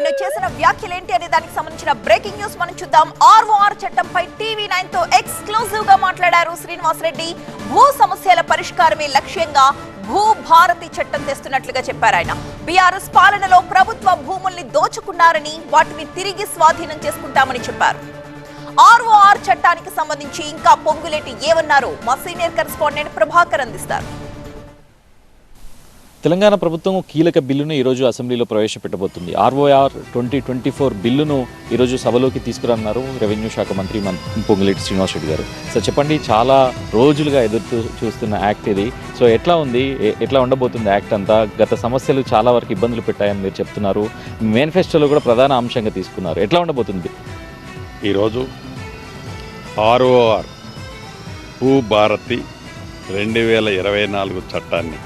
ఆయన చేసిన వ్యాఖ్యలేంటి అనే దానికి సంబంధించిన బ్రేకింగ్ న్యూస్ మనం చూద్దాం. ఆర్ఓఆర్ చట్టంపై టీవీ9 తో ఎక్స్క్లూజివ్ గా మాట్లాడారు శ్రీనివాసరెడ్డి. భూ సమస్యల పరిష్కారమే లక్ష్యంగా భూ భారతి చట్టం తెస్తున్నట్లుగా చెప్పారు ఆయన. బీఆర్ఎస్ పాలనలో ప్రభుత్వ భూముల్ని దోచుకున్నారని, వాటిని తిరిగి స్వాధీనం చేసుకుంటామని చెప్పారు. ఆర్ఓఆర్ చట్టానికి సంబంధించి ఇంకా పొంగులేటి ఏమన్నారో మా సీనియర్ కరెస్పాండెంట్ ప్రభాకర్ అందిస్తారు. తెలంగాణ ప్రభుత్వం కీలక బిల్లును ఈరోజు అసెంబ్లీలో ప్రవేశపెట్టబోతుంది. ఆర్ఓఆర్ 2024 బిల్లును ఈరోజు సభలోకి తీసుకురన్నారు రెవెన్యూ శాఖ మంత్రి పొంగులేటి శ్రీనివాసరెడ్డి గారు. సో చెప్పండి, చాలా రోజులుగా ఎదురు చూస్తున్న యాక్ట్ ఇది. సో ఎట్లా ఉంది, ఎట్లా ఉండబోతుంది యాక్ట్ అంతా? గత సమస్యలు చాలా వరకు ఇబ్బందులు పెట్టాయని మీరు చెప్తున్నారు. మేనిఫెస్టోలో కూడా ప్రధాన అంశంగా తీసుకున్నారు. ఎట్లా ఉండబోతుంది? ఈరోజు ఆర్ఓఆర్ భూ భారతి 2024 చట్టాన్ని,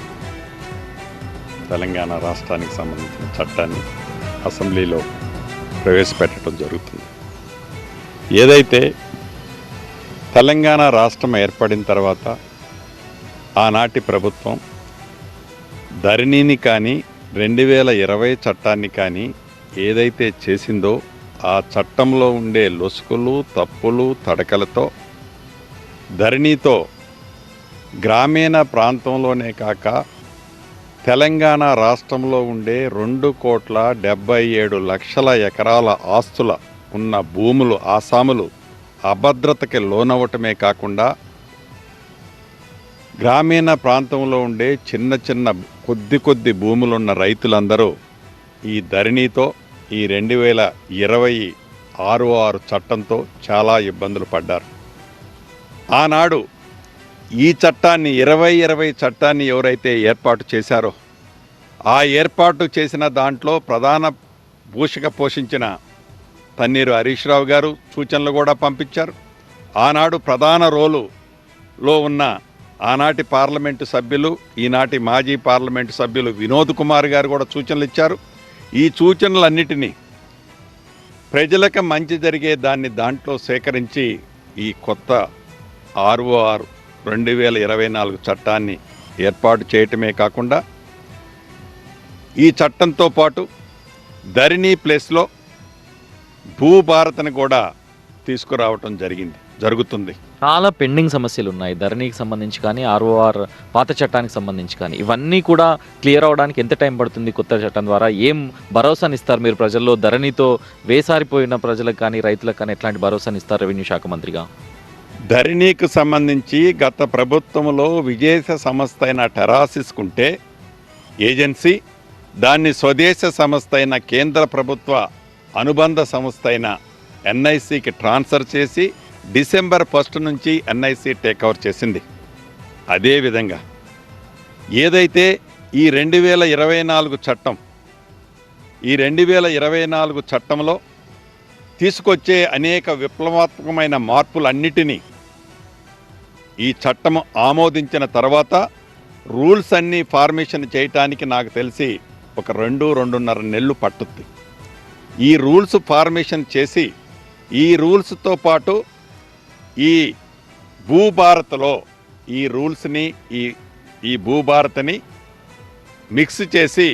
తెలంగాణ రాష్ట్రానికి సంబంధించిన చట్టాన్ని అసెంబ్లీలో ప్రవేశపెట్టడం జరుగుతుంది. ఏదైతే తెలంగాణ రాష్ట్రం ఏర్పడిన తర్వాత ఆనాటి ప్రభుత్వం ధరణిని కానీ 2020 చట్టాన్ని కానీ ఏదైతే చేసిందో ఆ చట్టంలో ఉండే లొసుకులు, తప్పులు, తడకలతో ధరణితో గ్రామీణ ప్రాంతంలోనే కాక తెలంగాణ రాష్ట్రంలో ఉండే 2,77,00,000 ఎకరాల ఆస్తుల ఉన్న భూములు, ఆసాములు అభద్రతకి లోనవ్వటమే కాకుండా గ్రామీణ ప్రాంతంలో ఉండే చిన్న చిన్న కొద్ది భూములున్న రైతులందరూ ఈ ధరణితో ఈ 2020 ఆర్ఓఆర్ చట్టంతో చాలా ఇబ్బందులు పడ్డారు. ఆనాడు ఈ చట్టాన్ని 2020 చట్టాన్ని ఎవరైతే ఏర్పాటు చేశారో ఆ ఏర్పాటు చేసిన దాంట్లో ప్రధాన భూషిక పోషించిన తన్నీరు హరీష్ రావు గారు సూచనలు కూడా పంపించారు. ఆనాడు ప్రధాన రోలులో ఉన్న ఆనాటి పార్లమెంటు సభ్యులు, ఈనాటి మాజీ పార్లమెంటు సభ్యులు వినోద్ కుమార్ గారు కూడా సూచనలు ఇచ్చారు. ఈ సూచనలన్నిటినీ ప్రజలకు మంచి జరిగే దాంట్లో సేకరించి ఈ కొత్త ఆర్ఓఆర్ 2024 చట్టాన్ని ఏర్పాటు చేయటమే కాకుండా ఈ చట్టంతో పాటు ధరణి ప్లేస్లో భూభారతిని కూడా తీసుకురావటం జరుగుతుంది. చాలా పెండింగ్ సమస్యలు ఉన్నాయి ధరణికి సంబంధించి కానీ, ఆర్ఓఆర్ పాత చట్టానికి సంబంధించి కానీ. ఇవన్నీ కూడా క్లియర్ అవడానికి ఎంత టైం పడుతుంది? కొత్త చట్టం ద్వారా ఏం భరోసాని ఇస్తారు మీరు ప్రజల్లో? ధరణితో వేసారిపోయిన ప్రజలకు కానీ, రైతులకు కానీ ఎట్లాంటి భరోసాని ఇస్తారు రెవెన్యూ శాఖ మంత్రిగా? ధరణికి సంబంధించి గత ప్రభుత్వంలో విదేశ సంస్థ అయిన టెరాసిస్కుంటే ఏజెన్సీ, దాన్ని స్వదేశ సంస్థ అయిన కేంద్ర ప్రభుత్వ అనుబంధ సంస్థ అయిన ఎన్ఐసికి ట్రాన్స్ఫర్ చేసి December 1 నుంచి ఎన్ఐసి టేక్ ఓవర్ చేసింది. అదేవిధంగా ఏదైతే ఈ 2024 చట్టం, ఈ 2024 చట్టంలో తీసుకొచ్చే అనేక విప్లవాత్మకమైన మార్పులన్నిటినీ ఈ చట్టం ఆమోదించిన తర్వాత రూల్స్ అన్నీ ఫార్మేషన్ చేయటానికి నాకు తెలిసి ఒక 2-2.5 నెలలు పట్టుద్ది. ఈ రూల్స్ ఫార్మేషన్ చేసి ఈ రూల్స్తో పాటు ఈ భూభారత్లో ఈ రూల్స్ని ఈ భూభారతిని మిక్స్ చేసి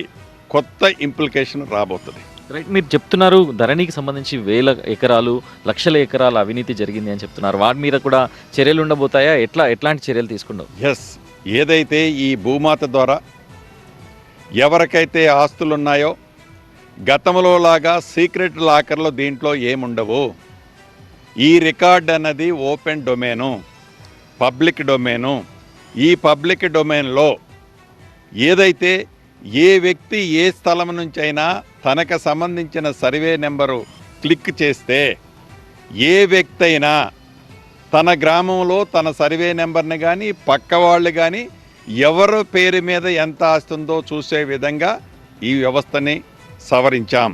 కొత్త ఇంప్లికేషన్ రాబోతుంది. రైట్, మీరు చెప్తున్నారు ధరణికి సంబంధించి 1000 ఎకరాలు, లక్షల ఎకరాల అవినీతి జరిగింది అని చెప్తున్నారు. వాటి మీద కూడా చర్యలు ఉండబోతాయా? ఎట్లాంటి చర్యలు తీసుకుంటావు? ఎస్, ఏదైతే ఈ భూమాత ద్వారా ఎవరికైతే ఆస్తులున్నాయో గతంలో లాగా సీక్రెట్ లాకర్లో దీంట్లో ఏముండవు. ఈ రికార్డ్ అన్నది ఓపెన్ డొమైను, పబ్లిక్ డొమైను. ఈ పబ్లిక్ డొమైన్లో ఏదైతే ఏ వ్యక్తి ఏ స్థలం నుంచి అయినా తనకు సంబంధించిన సర్వే నెంబరు క్లిక్ చేస్తే ఏ వ్యక్తి అయినా తన గ్రామంలో తన సర్వే నెంబర్ని కానీ, పక్క వాళ్ళు కానీ ఎవరి పేరు మీద ఎంత ఆస్తుందో చూసే విధంగా ఈ వ్యవస్థని సవరించాం.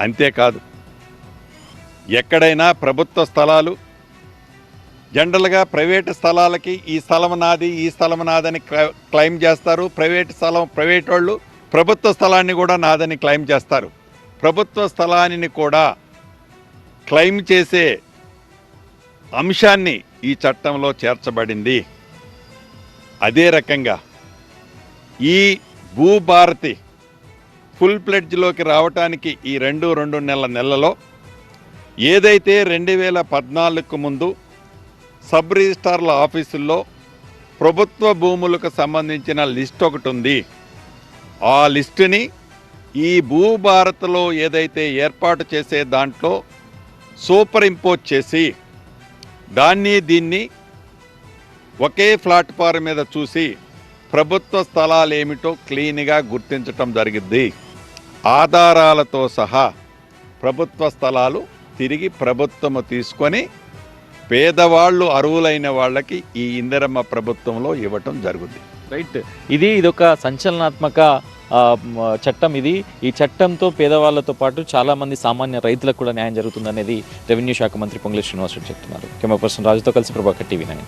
అంతేకాదు, ఎక్కడైనా ప్రభుత్వ స్థలాలు జనరల్గా ప్రైవేటు స్థలాలకి ఈ స్థలం నాది, ఈ స్థలం నాదని క్లెయిమ్ చేస్తారు. ప్రైవేట్ వాళ్ళు ప్రభుత్వ స్థలాన్ని కూడా నాదని క్లెయిమ్ చేస్తారు. ప్రభుత్వ స్థలాన్ని కూడా క్లెయిమ్ చేసే అంశాన్ని ఈ చట్టంలో చేర్చబడింది. అదే రకంగా ఈ భూభారతి ఫుల్ ప్లెడ్జ్లోకి రావటానికి ఈ రెండు నెలలలో ఏదైతే 2014కు ముందు సబ్ రిజిస్ట్రార్ల ఆఫీసుల్లో ప్రభుత్వ భూములకు సంబంధించిన లిస్ట్ ఒకటి ఉంది. ఆ లిస్టుని ఈ భూభారత్లో ఏదైతే ఏర్పాటు చేసే దాంట్లో సూపర్ ఇంపోజ్ చేసి దీన్ని ఒకే ప్లాట్ఫారం మీద చూసి ప్రభుత్వ స్థలాలు ఏమిటో క్లీన్గా గుర్తించటం జరిగింది. ఆధారాలతో సహా ప్రభుత్వ స్థలాలు తిరిగి ప్రభుత్వము తీసుకొని పేదవాళ్ళు అర్హులైన వాళ్ళకి ఈ ఇందిరమ్మ ప్రభుత్వంలో ఇవ్వటం జరుగుతుంది. రైట్, ఇదొక సంచలనాత్మక చట్టం. ఈ చట్టంతో పేదవాళ్ళతో పాటు చాలామంది సామాన్య రైతులకు కూడా న్యాయం జరుగుతుందనేది రెవెన్యూ శాఖ మంత్రి పొంగులేటి శ్రీనివాసరెడ్డి చెప్తున్నారు. కెమెరా పర్సన్ రాజుతో కలిసి ప్రభాకర్, TV9.